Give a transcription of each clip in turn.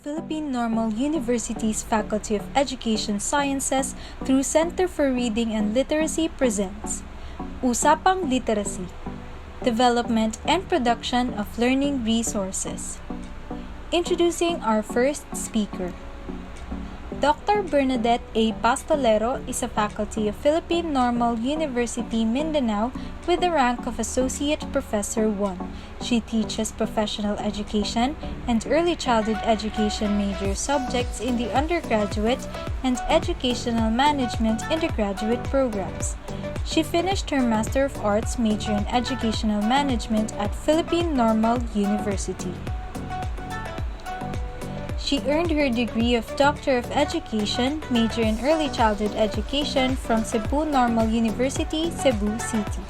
Philippine Normal University's Faculty of Education Sciences through Center for Reading and Literacy presents Usapang Literasi, Development and Production of Learning Resources. Introducing our first speaker. Dr. Bernadette A. Pastolero is a faculty of Philippine Normal University Mindanao with the rank of Associate Professor 1. She teaches professional education and early childhood education major subjects in the undergraduate and educational management undergraduate programs. She finished her Master of Arts major in Educational Management at Philippine Normal University. She earned her degree of Doctor of Education, major in Early Childhood Education from Cebu Normal University, Cebu City.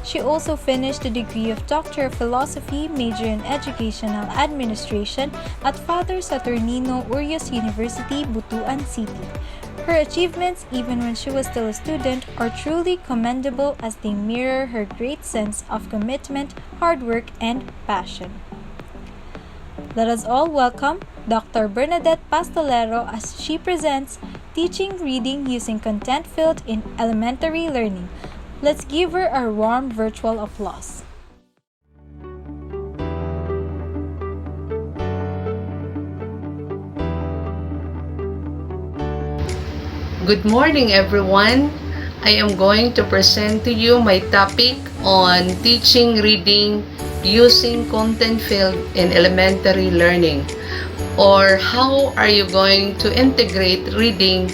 She also finished the degree of Doctor of Philosophy, major in Educational Administration at Father Saturnino Urias University, Butuan City. Her achievements, even when she was still a student, are truly commendable as they mirror her great sense of commitment, hard work, and passion. Let us all welcome Dr. Bernadette Pastolero as she presents Teaching Reading Using Content Field in Elementary Learning. Let's give her a warm virtual applause. Good morning, everyone. I am going to present to you my topic on teaching reading using content field in elementary learning, or how are you going to integrate reading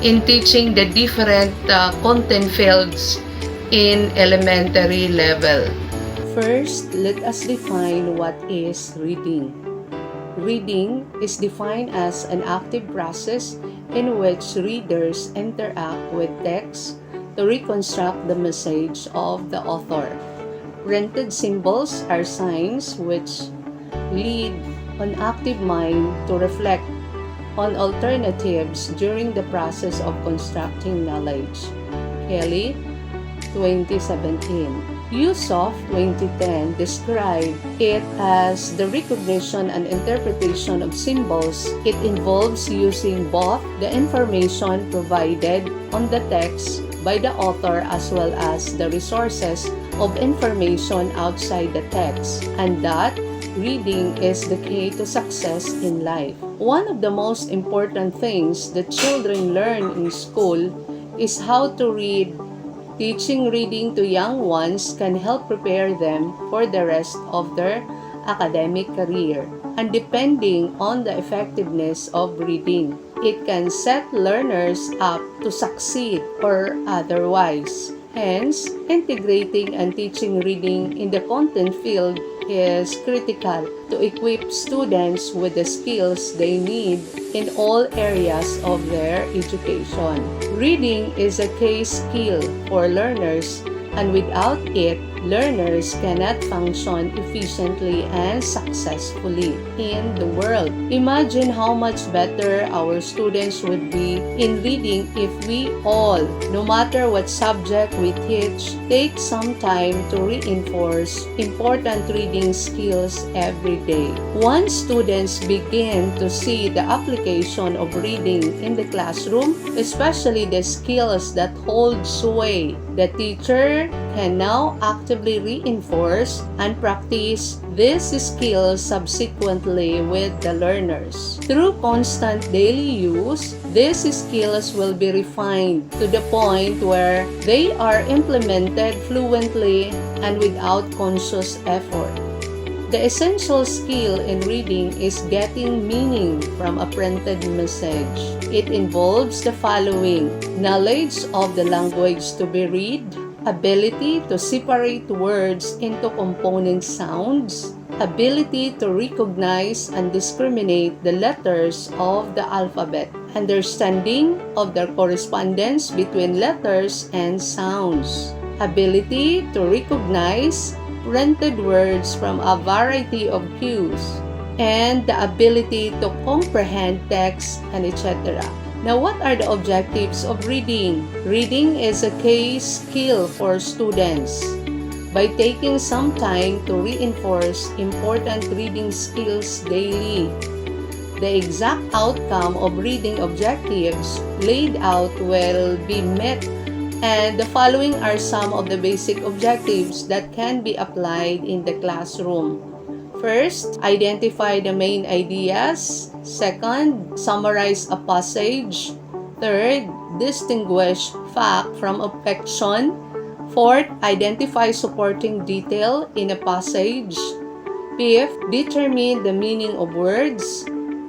in teaching the different content fields in elementary level. First, let us define what is reading. Reading is defined as an active process in which readers interact with text to reconstruct the message of the author. Printed symbols are signs which lead an active mind to reflect on alternatives during the process of constructing knowledge. Kelly, 2017. Usoph, 2010, described it as the recognition and interpretation of symbols. It involves using both the information provided on the text by the author as well as the resources of information outside the text, and that reading is the key to success in life. One of the most important things that children learn in school is how to read. Teaching reading to young ones can help prepare them for the rest of their academic career. And depending on the effectiveness of reading, it can set learners up to succeed or otherwise. Hence, integrating and teaching reading in the content field is critical to equip students with the skills they need in all areas of their education. Reading is a key skill for learners, and without it, learners cannot function efficiently and successfully in the world. Imagine how much better our students would be in reading if we all, no matter what subject we teach, take some time to reinforce important reading skills every day. Once students begin to see the application of reading in the classroom, especially the skills that hold sway, the teacher can now actively reinforce and practice these skills subsequently with the learners. Through constant daily use, these skills will be refined to the point where they are implemented fluently and without conscious effort. The essential skill in reading is getting meaning from a printed message. It involves the following: knowledge of the language to be read, ability to separate words into component sounds, ability to recognize and discriminate the letters of the alphabet, understanding of the correspondence between letters and sounds, ability to recognize printed words from a variety of cues, and the ability to comprehend text, and etc. Now, what are the objectives of reading? Reading is a key skill for students. By taking some time to reinforce important reading skills daily, the exact outcome of reading objectives laid out will be met, and the following are some of the basic objectives that can be applied in the classroom. First, identify the main ideas. Second, summarize a passage. Third, distinguish fact from fiction. Fourth, identify supporting detail in a passage. Fifth, determine the meaning of words.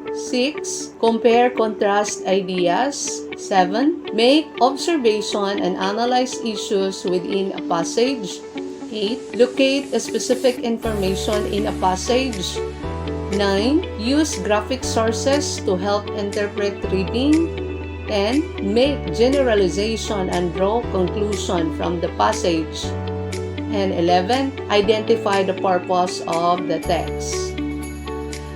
6. Compare contrast ideas. 7. Make observation and analyze issues within a passage. 8. Locate a specific information in a passage. 9. Use graphic sources to help interpret reading. 10. Make generalization and draw conclusion from the passage. And 11. Identify the purpose of the text.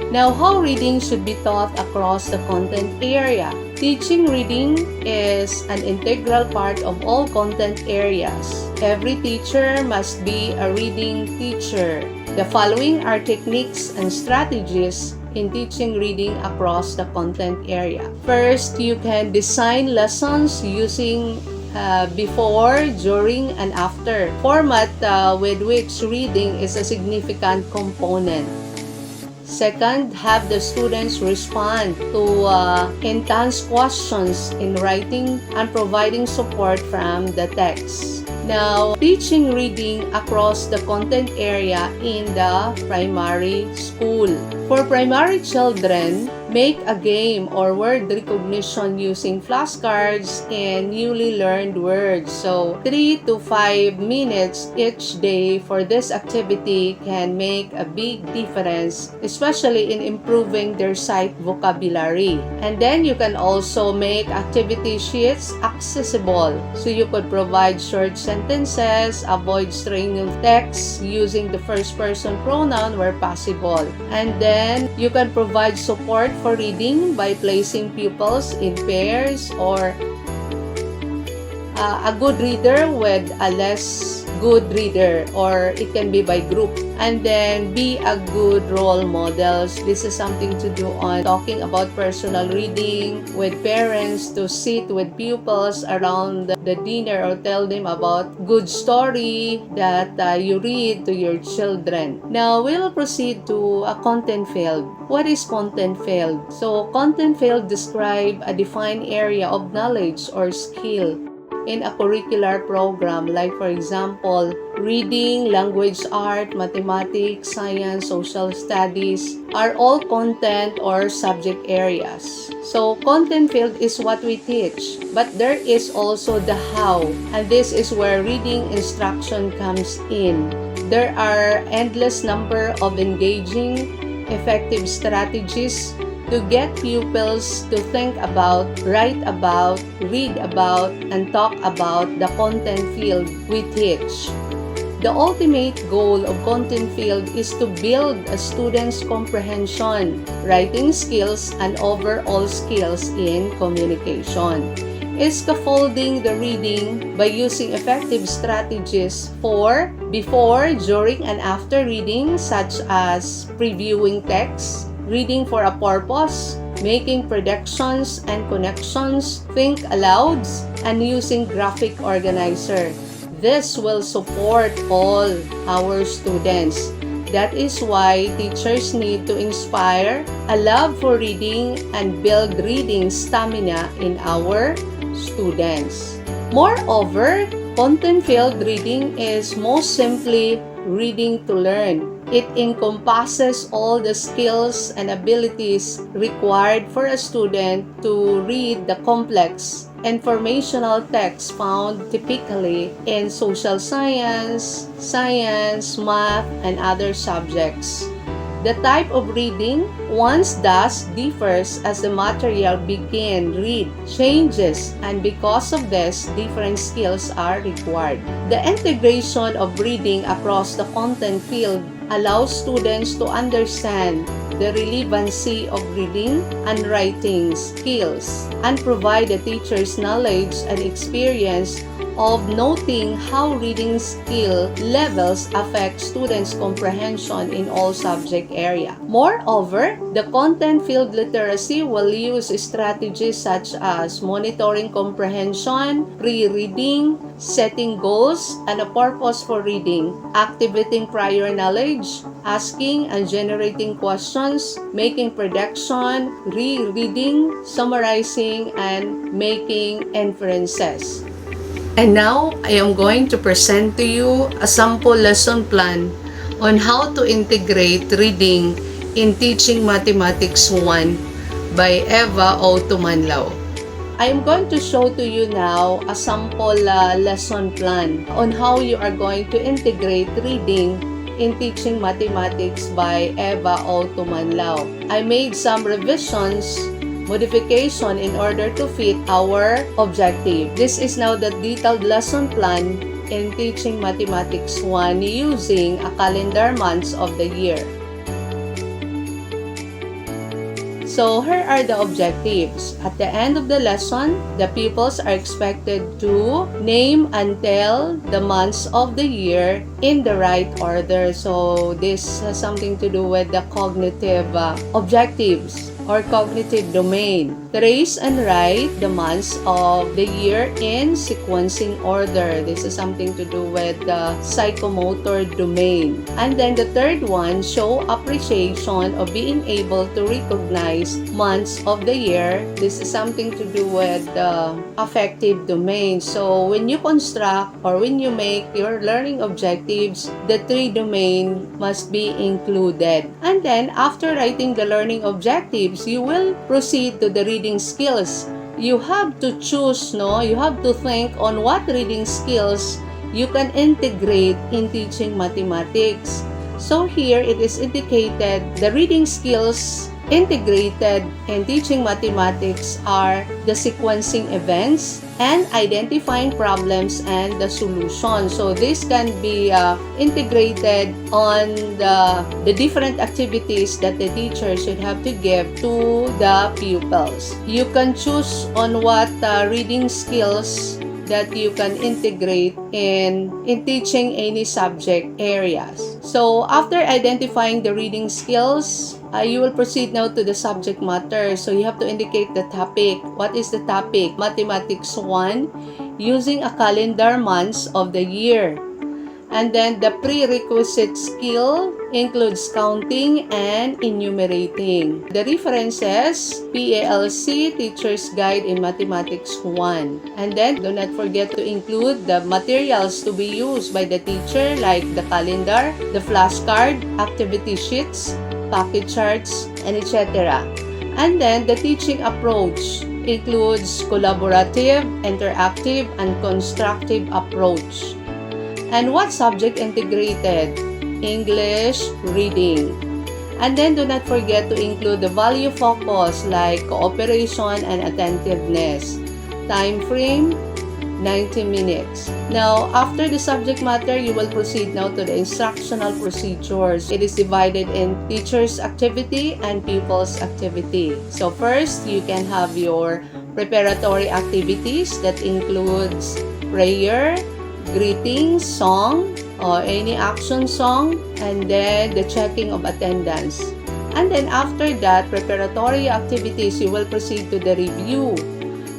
Now, how reading should be taught across the content area? Teaching reading is an integral part of all content areas. Every teacher must be a reading teacher. The following are techniques and strategies in teaching reading across the content area. First, you can design lessons using before, during, and after format with which reading is a significant component. Second, have the students respond to intense questions in writing and providing support from the text. Now, teaching reading across the content area in the primary school. For primary children, make a game or word recognition using flashcards and newly learned words. So, 3 to 5 minutes each day for this activity can make a big difference, especially in improving their sight vocabulary. And then you can also make activity sheets accessible. So you could provide short sentences, avoid straining text using the first person pronoun where possible. And then you can provide support for reading by placing pupils in pairs or a good reader with a less good reader, or it can be by group. And then be a good role models. This is something to do on talking about personal reading with parents, to sit with pupils around the dinner or tell them about good story that you read to your children. Now we'll proceed to a content field. What is content field? So content field describe a defined area of knowledge or skill in a curricular program, like for example, reading, language art, mathematics, science, social studies are all content or subject areas. So content field is what we teach, but there is also the how, and this is where reading instruction comes in. There are endless number of engaging, effective strategies to get pupils to think about, write about, read about, and talk about the content field we teach. The ultimate goal of content field is to build a student's comprehension, writing skills, and overall skills in communication. Scaffolding the reading by using effective strategies for before, during, and after reading, such as previewing text, reading for a purpose, making predictions and connections, think aloud, and using graphic organizer. This will support all our students. That is why teachers need to inspire a love for reading and build reading stamina in our students. Moreover, content-filled reading is most simply reading to learn. It encompasses all the skills and abilities required for a student to read the complex informational text found typically in social science, math, and other subjects. The type of reading once thus differs as the material begin, read, changes, and because of this, different skills are required. The integration of reading across the content field allows students to understand the relevancy of reading and writing skills and provide the teacher's knowledge and experience of noting how reading skill levels affect students' comprehension in all subject area. Moreover, the content field literacy will use strategies such as monitoring comprehension, pre-reading, setting goals and a purpose for reading, activating prior knowledge, asking and generating questions, making prediction, rereading, summarizing, and making inferences. And now, I am going to present to you a sample lesson plan on how to integrate reading in Teaching Mathematics 1 by Eva O. Tumanlaw. I am going to show to you now a sample lesson plan on how you are going to integrate reading in Teaching Mathematics by Eva O. Tumanlaw. I made some revisions, modification in order to fit our objective. This is now the detailed lesson plan in Teaching Mathematics 1 using a calendar months of the year. So here are the objectives. At the end of the lesson, the pupils are expected to name and tell the months of the year in the right order. So this has something to do with the cognitive objectives or cognitive domain. Trace and write the months of the year in sequencing order. This is something to do with the psychomotor domain. And then the third one, show appreciation of being able to recognize months of the year. This is something to do with the affective domain. So when you construct or when you make your learning objectives, the three domain must be included. And then after writing the learning objectives, you will proceed to the reading skills. You have to choose, you have to think on what reading skills you can integrate in teaching mathematics. So here it is indicated the reading skills integrated in teaching mathematics are the sequencing events and identifying problems and the solution. So this can be integrated on the different activities that the teacher should have to give to the pupils. You can choose on what reading skills that you can integrate in teaching any subject areas. So after identifying the reading skills, you will proceed now to the subject matter. So you have to indicate the topic. What is the topic? Mathematics 1 using a calendar months of the year. And then the prerequisite skill includes counting and enumerating. The references, PALC, Teacher's Guide in Mathematics 1. And then do not forget to include the materials to be used by the teacher like the calendar, the flashcard, activity sheets, pocket charts, and etc. And then the teaching approach includes collaborative, interactive, and constructive approach. And what subject integrated? English, reading. And then do not forget to include the value focus like cooperation and attentiveness. Time frame, 90 minutes. Now, after the subject matter, you will proceed now to the instructional procedures. It is divided in teacher's activity and pupil's activity. So first, you can have your preparatory activities that includes prayer, greetings, song, or any action song, and then the checking of attendance. And then after that, preparatory activities, you will proceed to the review.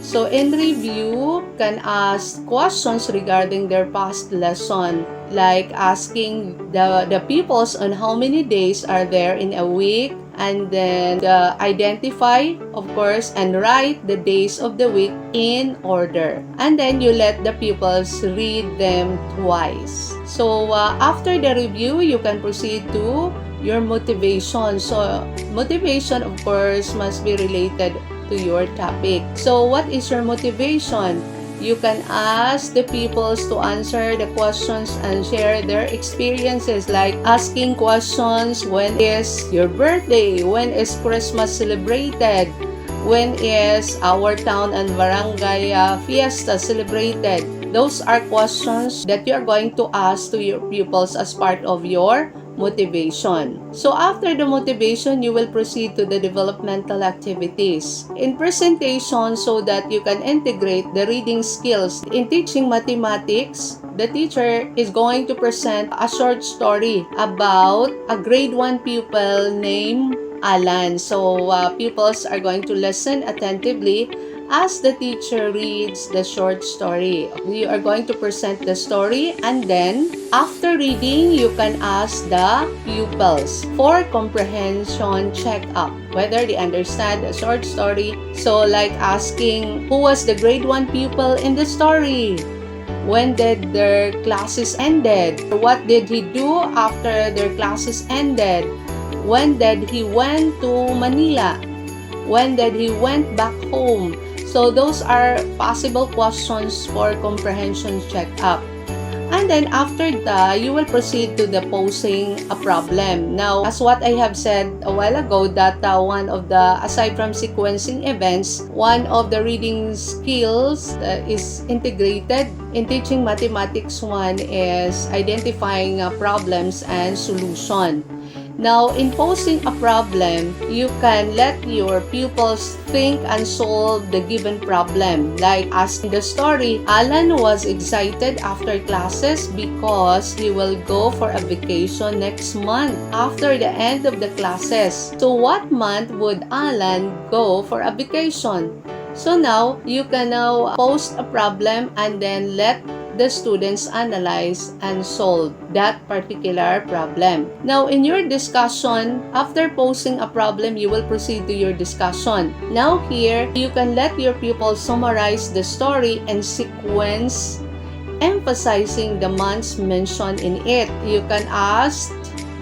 So in review, can ask questions regarding their past lesson, like asking the pupils on how many days are there in a week, and then identify, of course, and write the days of the week in order. And then you let the pupils read them twice. So after the review, you can proceed to your motivation. So motivation, of course, must be related to your topic. So what is your motivation? You can ask the pupils to answer the questions and share their experiences, like asking questions, when is your birthday? When is Christmas celebrated? When is our town and barangay fiesta celebrated? Those are questions that you are going to ask to your pupils as part of your motivation. So after the motivation, you will proceed to the developmental activities. In presentation, so that you can integrate the reading skills. In teaching mathematics, the teacher is going to present a short story about a grade 1 pupil named Alan. So pupils are going to listen attentively as the teacher reads the short story. You are going to present the story, and then after reading, you can ask the pupils for comprehension check-up, whether they understand the short story. So like asking, who was the grade 1 pupil in the story? When did their classes ended? What did he do after their classes ended? When did he went to Manila? When did he went back home? So those are possible questions for comprehension check-up. And then after that, you will proceed to the posing a problem. Now, as what I have said a while ago, that one of the, aside from sequencing events, one of the reading skills is integrated in teaching mathematics. One is identifying problems and solution. Now, in posing a problem, you can let your pupils think and solve the given problem. Like as in the story, Alan was excited after classes because he will go for a vacation next month after the end of the classes. So what month would Alan go for a vacation? So now, you can now pose a problem and then let the students analyze and solve that particular problem. Now, in your discussion, after posing a problem, you will proceed to your discussion. Now here, you can let your pupils summarize the story and sequence, emphasizing the months mentioned in it. You can ask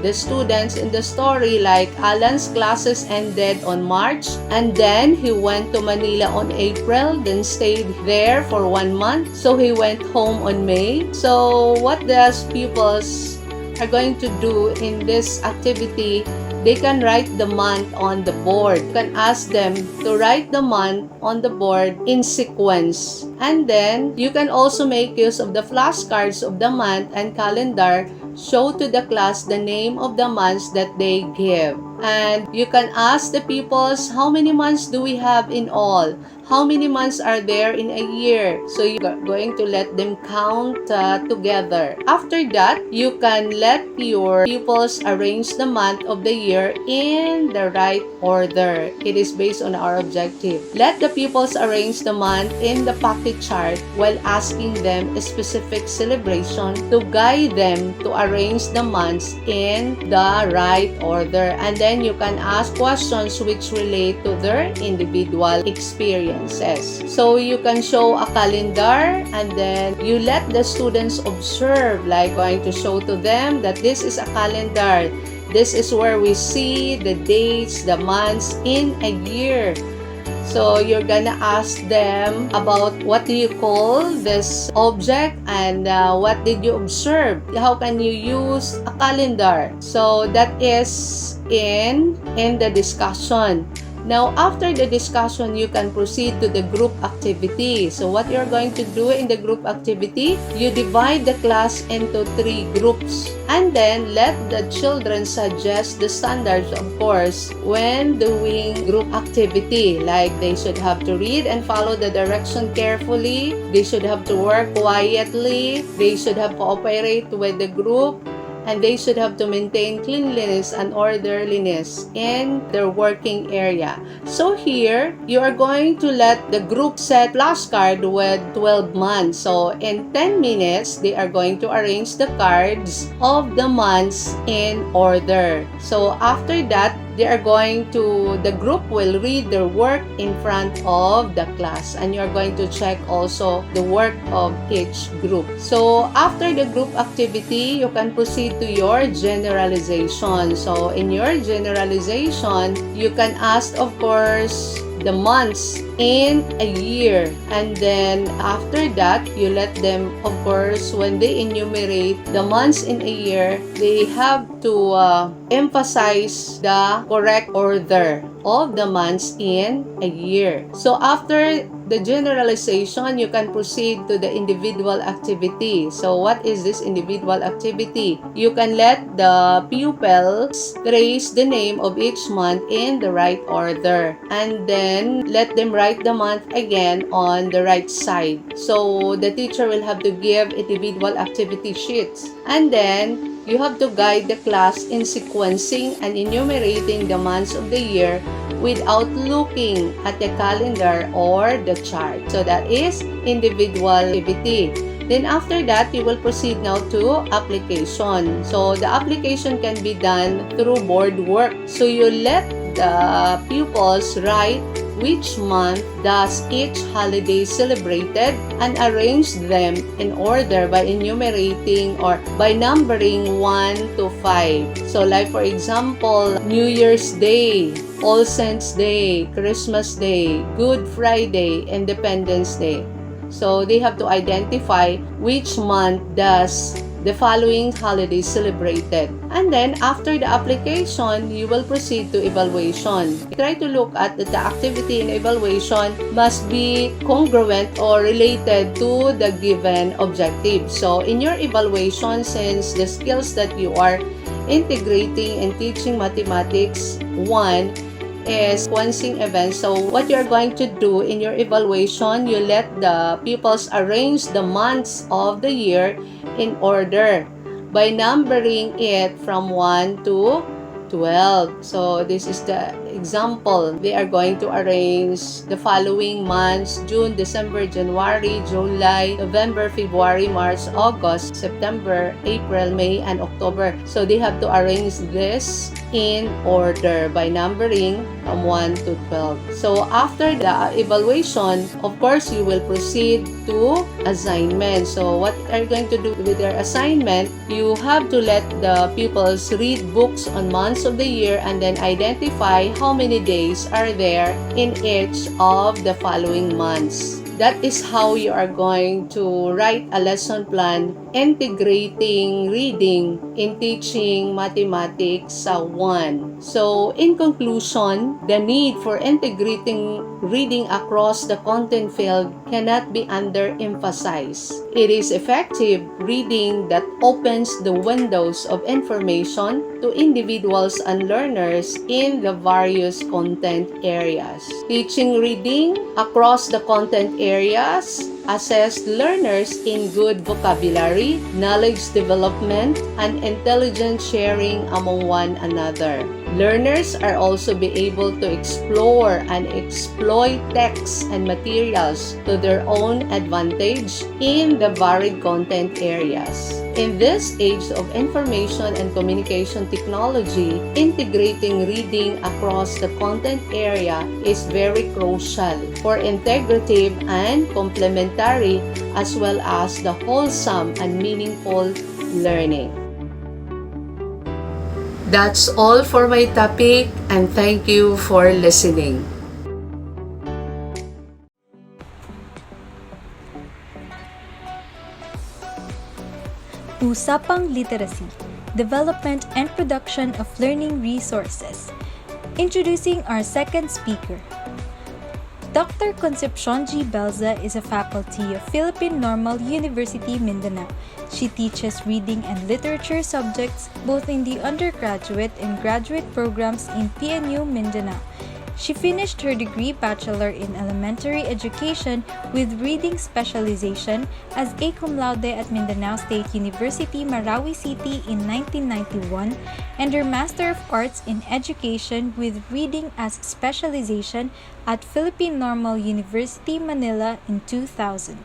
the students in the story, like Alan's classes ended on March, and then he went to Manila on April, then stayed there for 1 month, so he went home on May. So what does pupils are going to do in this activity? They can write the month on the board. You can ask them to write the month on the board in sequence. And then, you can also make use of the flashcards of the month and calendar. Show to the class the name of the months that they give. And you can ask the pupils, how many months do we have in all? How many months are there in a year? So you're going to let them count together. After that, you can let your pupils arrange the month of the year in the right order. It is based on our objective. Let the pupils arrange the month in the pocket chart while asking them a specific celebration to guide them to arrange the months in the right order. And then you can ask questions which relate to their individual experiences. So you can show a calendar, and then you let the students observe, like going to show to them that this is a calendar. This is where we see the dates, the months in a year. So you're gonna ask them about what do you call this object, and what did you observe? How can you use a calendar? So that is in the discussion. Now, after the discussion, you can proceed to the group activity. So what you're going to do in the group activity, you divide the class into 3 groups. And then, let the children suggest the standards, of course, when doing group activity. Like, they should have to read and follow the direction carefully. They should have to work quietly. They should have to cooperate with the group. And they should have to maintain cleanliness and orderliness in their working area. So here, you are going to let the group set flashcard with 12 months. So in 10 minutes, they are going to arrange the cards of the months in order. So after that, the group will read their work in front of the class, and you're going to check also the work of each group. So after the group activity, you can proceed to your generalization. So in your generalization, you can ask, of course, the months in a year, and then after that, you let them, of course, when they enumerate the months in a year, they have to emphasize the correct order. of the months in a year. So after the generalization, you can proceed to the individual activity. So what is this individual activity? You can let the pupils trace the name of each month in the right order, and then let them write the month again on the right side. So the teacher will have to give individual activity sheets, and then you have to guide the class in sequencing and enumerating the months of the year without looking at the calendar or the chart. So that is individual activity. Then after that, you will proceed now to application. So the application can be done through board work. So you let the pupils write which month does each holiday celebrated and arrange them in order by enumerating or by numbering 1 to 5. So like for example, New Year's Day, All Saints Day, Christmas Day, Good Friday, Independence Day. So they have to identify which month does the following holidays celebrated. And then after the application, you will proceed to evaluation. Try to look at the activity in evaluation must be congruent or related to the given objective. So in your evaluation, since the skills that you are integrating and teaching mathematics, one is sequencing events. So what you're going to do in your evaluation, you let the pupils arrange the months of the year in order by numbering it from 1 to 12. So this is the example. They are going to arrange the following months: June, December, January, July, November, February, March, August, September, April, May, and October. So they have to arrange this in order by numbering from 1 to 12. So after the evaluation, of course, you will proceed to assignment. So what are you going to do with their assignment? You have to let the pupils read books on months of the year and then identify how many days are there in each of the following months. That is how you are going to write a lesson plan integrating reading in teaching mathematics 1. So in conclusion, the need for integrating reading across the content field cannot be underemphasized. It is effective reading that opens the windows of information to individuals and learners in the various content areas. Teaching reading across the content areas assess learners in good vocabulary, knowledge development, and intelligent sharing among one another. Learners are also be able to explore and exploit texts and materials to their own advantage in the varied content areas. In this age of information and communication technology, integrating reading across the content area is very crucial for integrative and complementary as well as the wholesome and meaningful learning. That's all for my topic, and thank you for listening. Usapang Literasi, Development and Production of Learning Resources. Introducing our second speaker. Dr. Concepcion G is a faculty of Philippine Normal University, Mindanao. She teaches reading and literature subjects both in the undergraduate and graduate programs in PNU Mindanao. She finished her degree Bachelor in Elementary Education with Reading Specialization as a cum laude at Mindanao State University, Marawi City in 1991 and her Master of Arts in Education with Reading as Specialization at Philippine Normal University, Manila in 2000.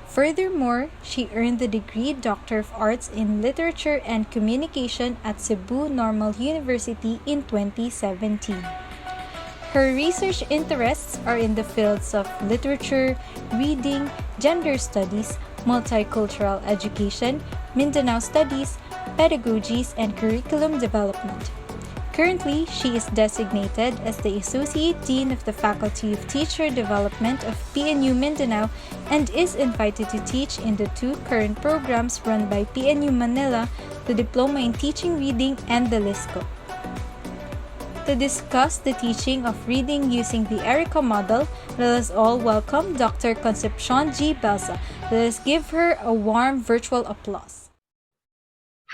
Furthermore, she earned the degree Doctor of Arts in Literature and Communication at Cebu Normal University in 2017. Her research interests are in the fields of literature, reading, gender studies, multicultural education, Mindanao studies, pedagogies, and curriculum development. Currently, she is designated as the Associate Dean of the Faculty of Teacher Development of PNU Mindanao and is invited to teach in the two current programs run by PNU Manila, the Diploma in Teaching Reading and the LISCO. To discuss the teaching of reading using the ERICA model, let us all welcome Dr. Concepcion G. Let us give her a warm virtual applause.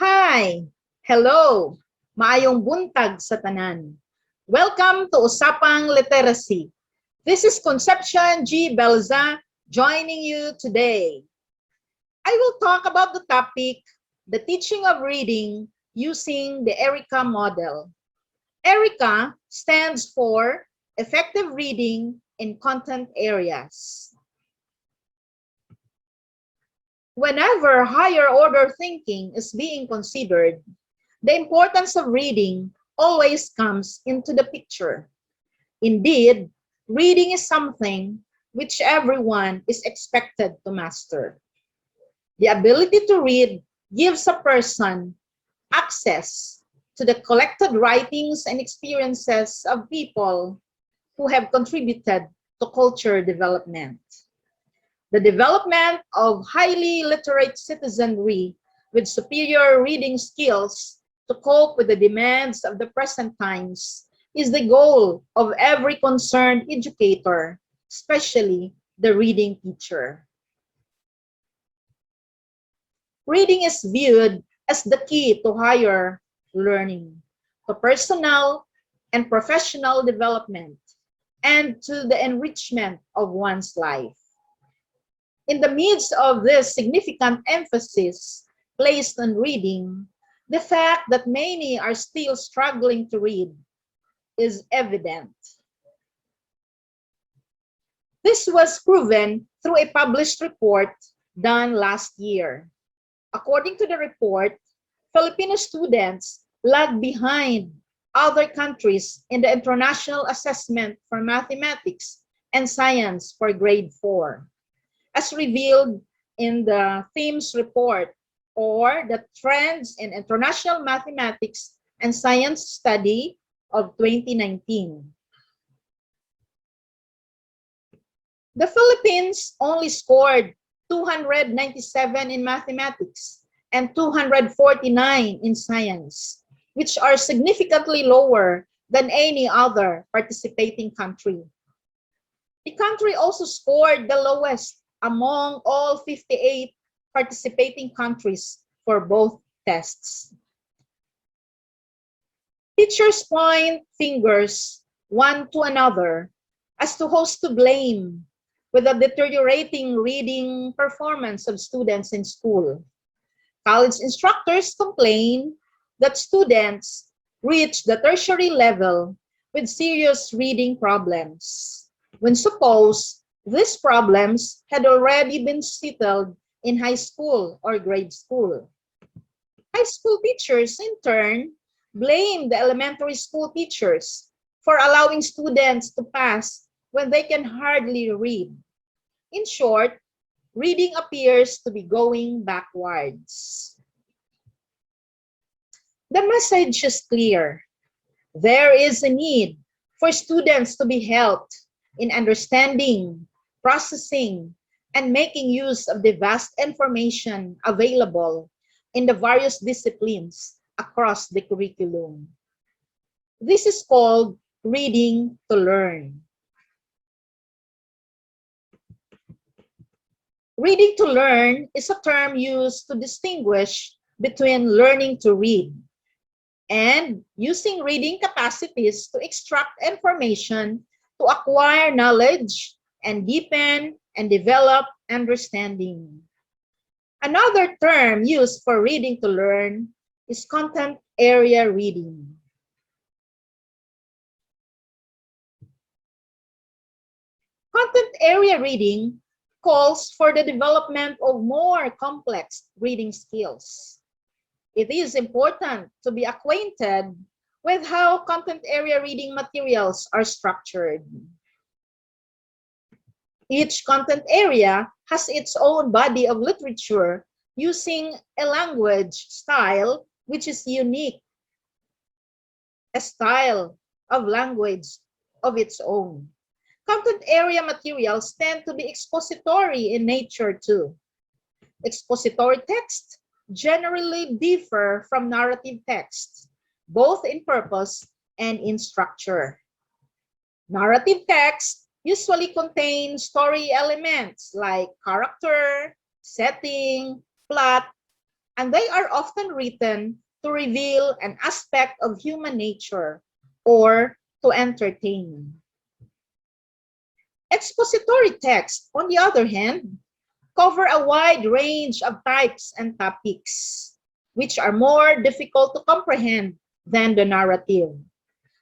Hi! Hello! Maayong buntag sa tanan. Welcome to Usapang Literasi. This is Concepcion G. joining you today. I will talk about the topic, the teaching of reading using the ERICA model. ERICA stands for Effective Reading in Content Areas. Whenever higher order thinking is being considered, the importance of reading always comes into the picture. Indeed, reading is something which everyone is expected to master. The ability to read gives a person access to the collected writings and experiences of people who have contributed to culture development. The development of highly literate citizenry with superior reading skills to cope with the demands of the present times is the goal of every concerned educator, especially the reading teacher. Reading is viewed as the key to higher learning, to personal and professional development, and to the enrichment of one's life. In the midst of this significant emphasis placed on reading, the fact that many are still struggling to read is evident. This was proven through a published report done last year. According to the report, Filipino students lag behind other countries in the international assessment for mathematics and science for grade 4, as revealed in the themes report, or the Trends in International Mathematics and Science Study of 2019. The Philippines only scored 297 in mathematics and 249 in science, which are significantly lower than any other participating country. The country also scored the lowest among all 58 participating countries for both tests. Teachers point fingers one to another as to who's to blame with the deteriorating reading performance of students in school. College instructors complain that students reach the tertiary level with serious reading problems, when suppose these problems had already been settled in high school or grade school. High school teachers, in turn, blame the elementary school teachers for allowing students to pass when they can hardly read. In short, reading appears to be going backwards. The message is clear. There is a need for students to be helped in understanding, processing, and making use of the vast information available in the various disciplines across the curriculum. This is called reading to learn. Reading to learn is a term used to distinguish between learning to read and using reading capacities to extract information to acquire knowledge and deepen and develop understanding. Another term used for reading to learn is content area reading. Content area reading calls for the development of more complex reading skills. It is important to be acquainted with how content area reading materials are structured. Each content area has its own body of literature using a language style which is unique, a style of language of its own. Content area materials tend to be expository in nature too. Expository texts generally differ from narrative texts, both in purpose and in structure. Narrative text usually contain story elements like character, setting, plot, and they are often written to reveal an aspect of human nature or to entertain. Expository text, on the other hand, cover a wide range of types and topics, which are more difficult to comprehend than the narrative.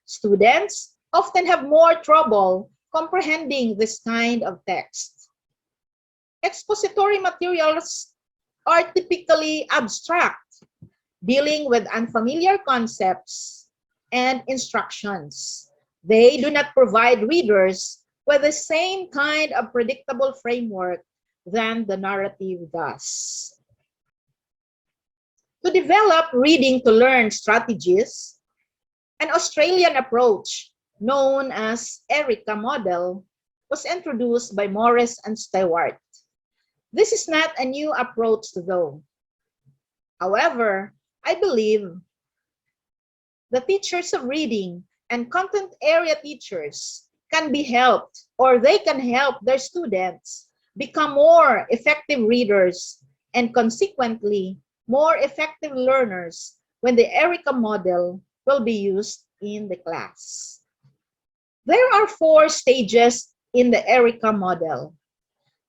Students often have more trouble comprehending this kind of text. Expository materials are typically abstract, dealing with unfamiliar concepts and instructions. They do not provide readers with the same kind of predictable framework than the narrative does. To develop reading to learn strategies, an Australian approach known as ERICA model was introduced by Morris and Stewart. This is not a new approach though. However, I believe the teachers of reading and content area teachers can be helped, or they can help their students become more effective readers and consequently more effective learners when the ERICA model will be used in the class. There are 4 stages in the ERICA model.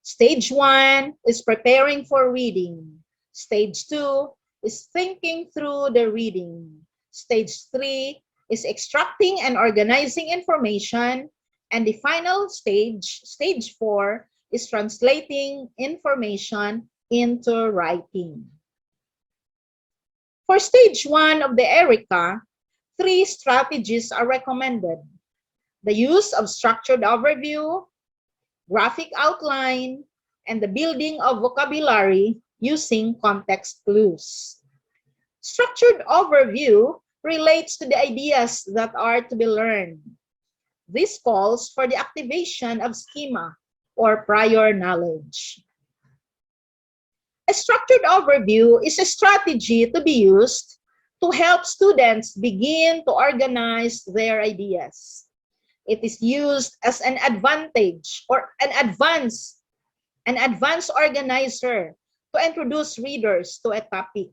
Stage 1 is preparing for reading. Stage 2 is thinking through the reading. Stage 3 is extracting and organizing information. And the final stage, stage 4, is translating information into writing. For stage 1 of the ERICA, 3 strategies are recommended. The use of structured overview, graphic outline, and the building of vocabulary using context clues. Structured overview relates to the ideas that are to be learned. This calls for the activation of schema or prior knowledge. A structured overview is a strategy to be used to help students begin to organize their ideas. It is used as an advantage or an advanced organizer to introduce readers to a topic.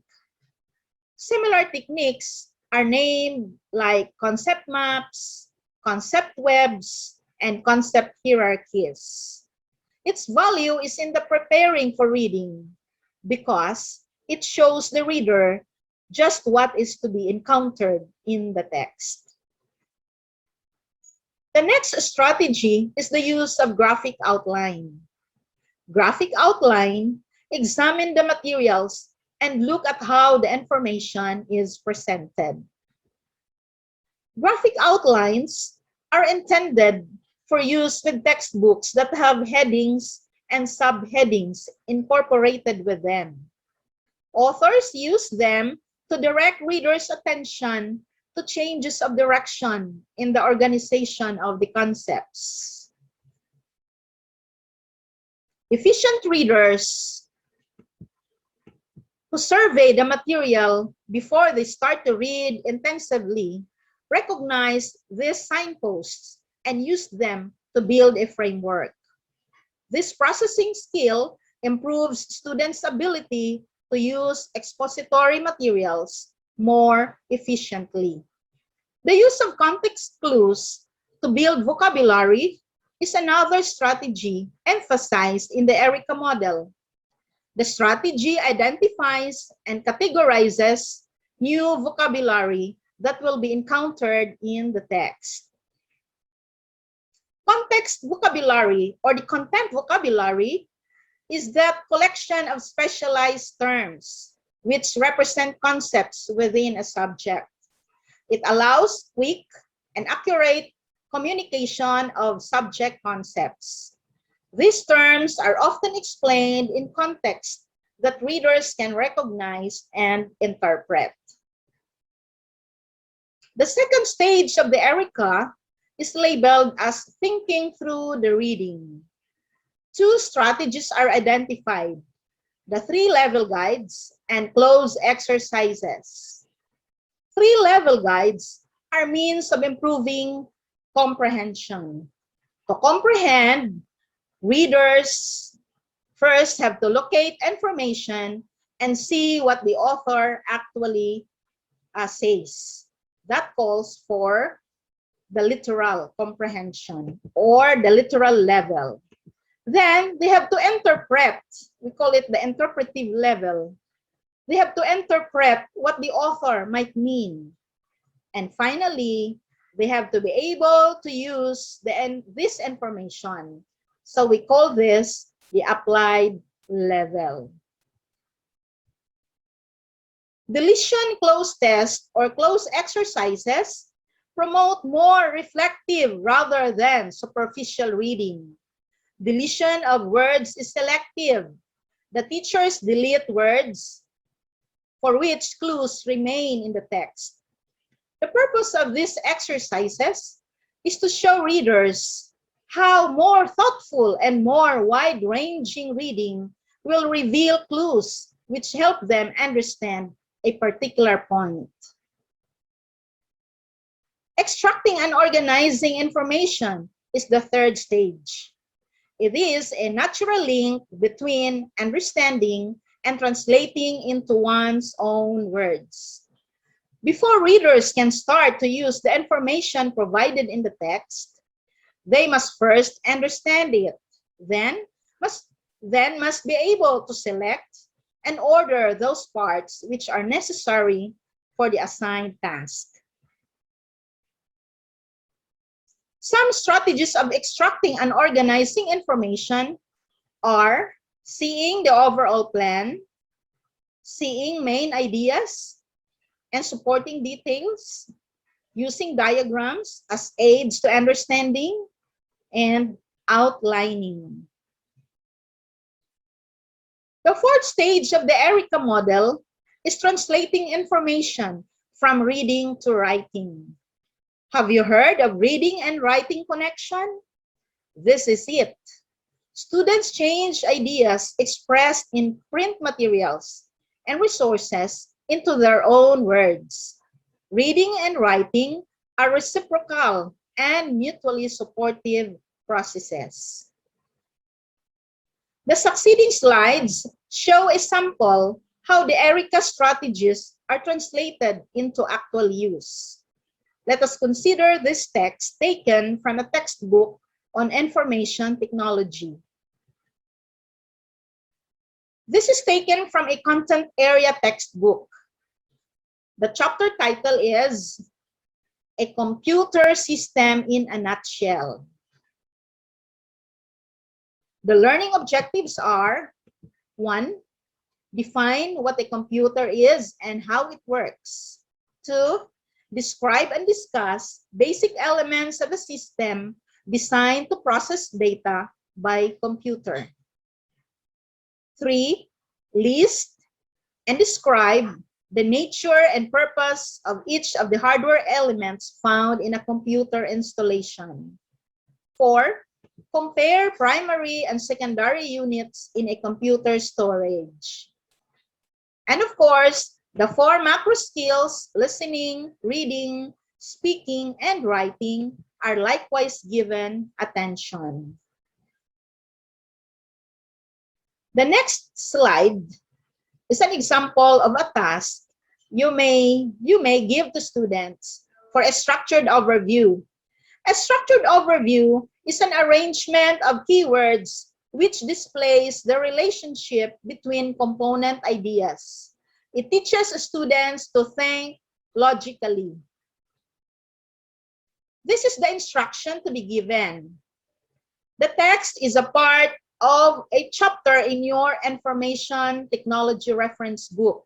Similar techniques are named like concept maps, concept webs, and concept hierarchies. Its value is in the preparing for reading because it shows the reader just what is to be encountered in the text. The next strategy is the use of graphic outline. Graphic outline examine the materials and look at how the information is presented. Graphic outlines are intended for use with textbooks that have headings and subheadings incorporated with them. Authors use them to direct readers' attention to changes of direction in the organization of the concepts. Efficient readers who survey the material before they start to read intensively recognize these signposts and use them to build a framework. This processing skill improves students' ability to use expository materials more efficiently. The use of context clues to build vocabulary is another strategy emphasized in the ERICA model. The strategy identifies and categorizes new vocabulary that will be encountered in the text. Context vocabulary or the content vocabulary is that collection of specialized terms which represent concepts within a subject. It allows quick and accurate communication of subject concepts. These terms are often explained in context that readers can recognize and interpret. The second stage of the ERICA is labeled as thinking through the reading. 2 strategies are identified: the 3-level guides and cloze exercises. 3-level guides are means of improving comprehension. To comprehend, readers first have to locate information and see what the author actually says. That calls for the literal comprehension or the literal level. Then they have to interpret. We call it the interpretive level. They have to interpret what the author might mean. And finally, they have to be able to use this information. So we call this the applied level. Deletion cloze test or cloze exercises promote more reflective rather than superficial reading. Deletion of words is selective. The teachers delete words for which clues remain in the text. The purpose of these exercises is to show readers how more thoughtful and more wide-ranging reading will reveal clues which help them understand a particular point. Extracting and organizing information is the third stage. It is a natural link between understanding and translating into one's own words. Before readers can start to use the information provided in the text, they must first understand it, then must be able to select and order those parts which are necessary for the assigned task. Some strategies of extracting and organizing information are seeing the overall plan, seeing main ideas and supporting details, using diagrams as aids to understanding, and outlining. The fourth stage of the ERICA model is translating information from reading to writing. Have you heard of reading and writing connection? This is it. Students change ideas expressed in print materials and resources into their own words. Reading and writing are reciprocal and mutually supportive processes. The succeeding slides show a sample how the ERICA strategies are translated into actual use. Let us consider this text taken from a textbook on information technology. This is taken from a content area textbook. The chapter title is A Computer System in a Nutshell. The learning objectives are: 1. Define what a computer is and how it works. 2. Describe and discuss basic elements of a system designed to process data by computer. 3. List and describe the nature and purpose of each of the hardware elements found in a computer installation. 4. Compare primary and secondary units in a computer storage. And of course, the 4 macro skills, listening, reading, speaking, and writing, are likewise given attention. The next slide is an example of a task you may give to students for a structured overview. A structured overview is an arrangement of keywords which displays the relationship between component ideas. It teaches students to think logically. This is the instruction to be given. The text is a part of a chapter in your information technology reference book.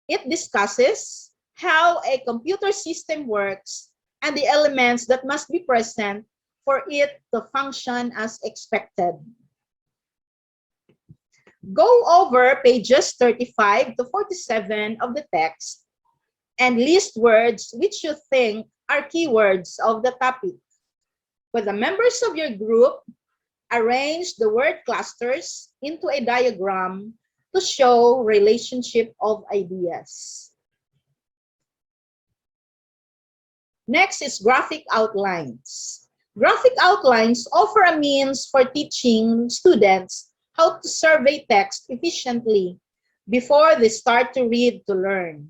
It discusses how a computer system works and the elements that must be present for it to function as expected. Go over pages 35 to 47 of the text and list words which you think are keywords of the topic. With the members of your group, arrange the word clusters into a diagram to show relationship of ideas. Next is graphic outlines. Graphic outlines offer a means for teaching students how to survey text efficiently before they start to read to learn.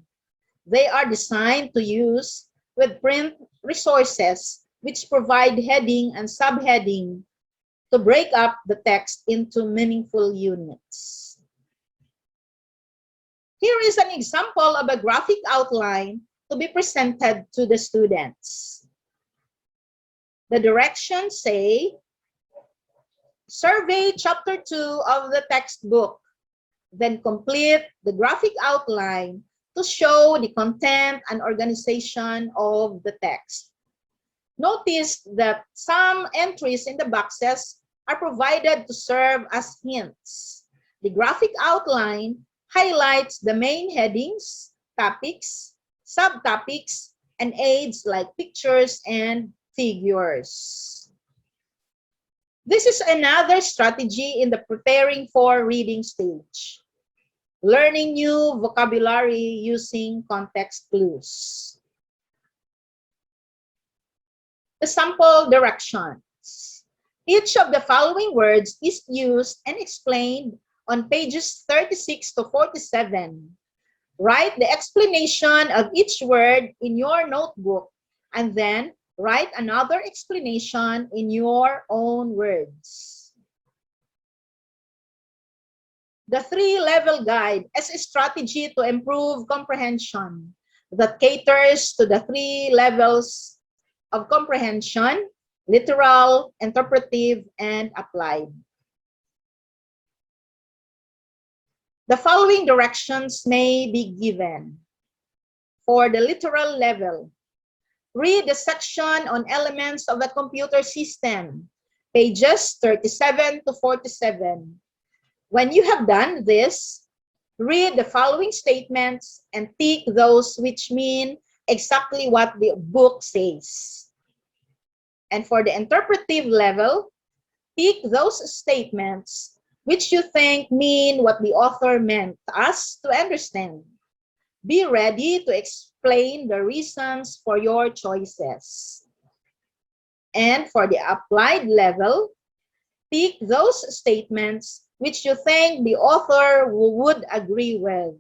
They are designed to use with print resources which provide heading and subheading to break up the text into meaningful units. Here is an example of a graphic outline to be presented to the students. The directions say, survey chapter 2 of the textbook, then complete the graphic outline to show the content and organization of the text. Notice that some entries in the boxes are provided to serve as hints. The graphic outline highlights the main headings, topics, subtopics, and aids like pictures and figures. This is another strategy in the preparing for reading stage. Learning new vocabulary using context clues. The sample directions. Each of the following words is used and explained on pages 36 to 47. Write the explanation of each word in your notebook and then write another explanation in your own words. The 3-level guide is a strategy to improve comprehension that caters to the 3 levels of comprehension: literal, interpretive, and applied. The following directions may be given. For the literal level, read the section on elements of the computer system, pages 37 to 47. When you have done this, read the following statements and tick those which mean exactly what the book says. And for the interpretive level, tick those statements which you think mean what the author meant us to understand. Be ready to explain the reasons for your choices. And for the applied level, tick those statements which you think the author would agree with.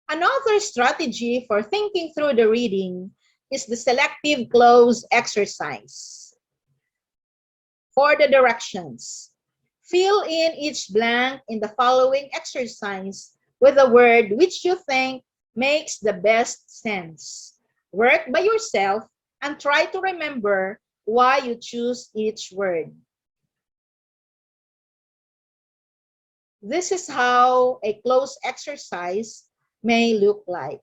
Another strategy for thinking through the reading is the selective clause exercise. For the directions, fill in each blank in the following exercise with a word which you think makes the best sense. Work by yourself and try to remember why you choose each word. This is how a close exercise may look like.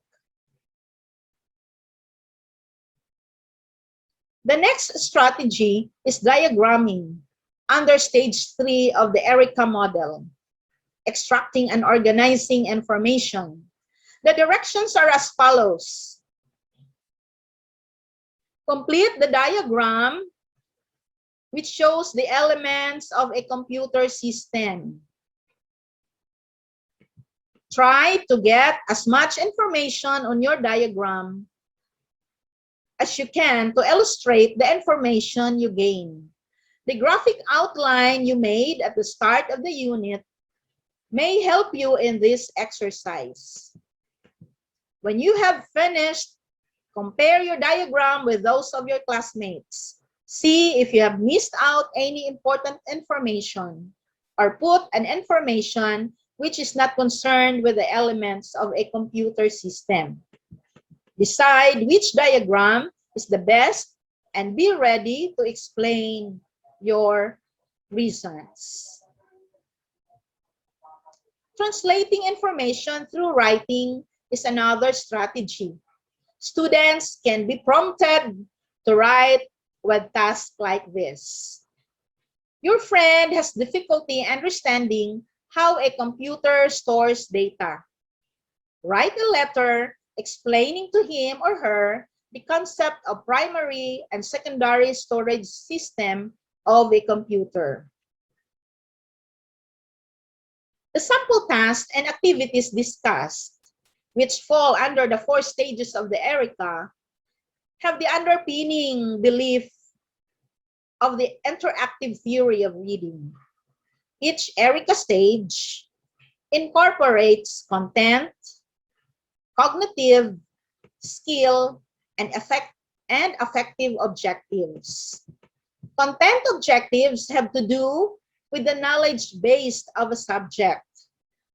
The next strategy is diagramming under stage 3 of the ERICA model, extracting and organizing information. The directions are as follows. Complete the diagram which shows the elements of a computer system. Try to get as much information on your diagram as you can to illustrate the information you gain. The graphic outline you made at the start of the unit may help you in this exercise. When you have finished, compare your diagram with those of your classmates. See if you have missed out any important information or put an information which is not concerned with the elements of a computer system. Decide which diagram is the best and be ready to explain your reasons. Translating information through writing is another strategy. Students can be prompted to write with tasks like this. Your friend has difficulty understanding how a computer stores data. Write a letter explaining to him or her the concept of primary and secondary storage system of a computer. The sample tasks and activities discussed. which fall under the 4 stages of the ERICA, have the underpinning belief of the interactive theory of reading. Each ERICA stage incorporates content, cognitive, skill, and affective objectives. Content objectives have to do with the knowledge base of a subject,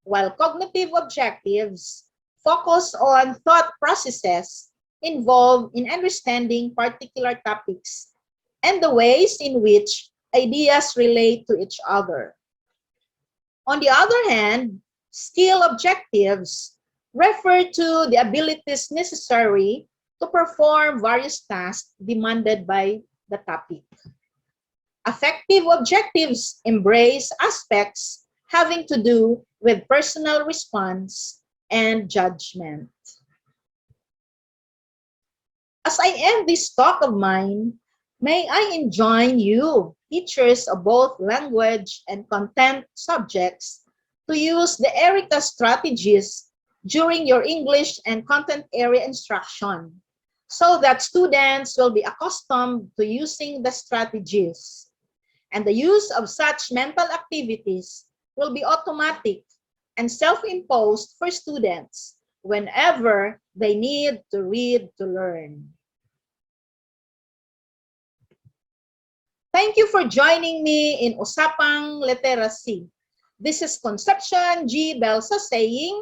while cognitive objectives focus on thought processes involved in understanding particular topics and the ways in which ideas relate to each other. On the other hand, skill objectives refer to the abilities necessary to perform various tasks demanded by the topic. Affective objectives embrace aspects having to do with personal response and judgment. As I end this talk of mine, may I enjoin you, teachers of both language and content subjects, to use the ERICA strategies during your English and content area instruction, so that students will be accustomed to using the strategies. And the use of such mental activities will be automatic and self-imposed for students whenever they need to read to learn. Thank you for joining me in Usapang Literasi. This is Concepcion G saying,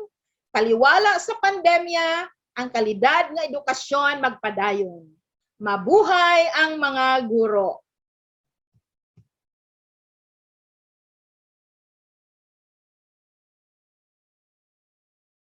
taliwala sa pandemya, ang kalidad ng edukasyon magpadayon. Mabuhay ang mga guro!